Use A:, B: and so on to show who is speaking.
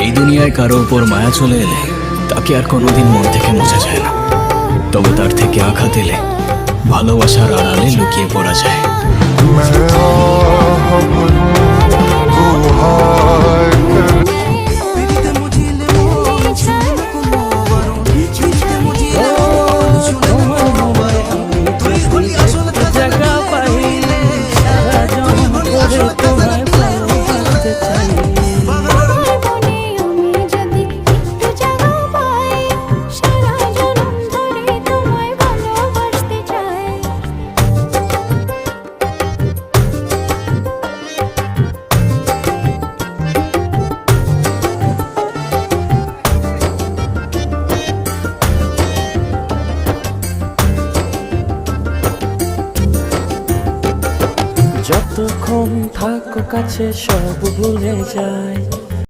A: এই দুনিয়ায় কারো উপর মায়া চলে এলে তাকে আর কোনোদিন মন থেকে মোছা যায় না, তবে তার থেকে আঘাত এলে ভালোবাসার আড়ালে লুকিয়ে পড়া যায়।
B: যতক্ষণ থাকো কাছে সব ভুলে যায়।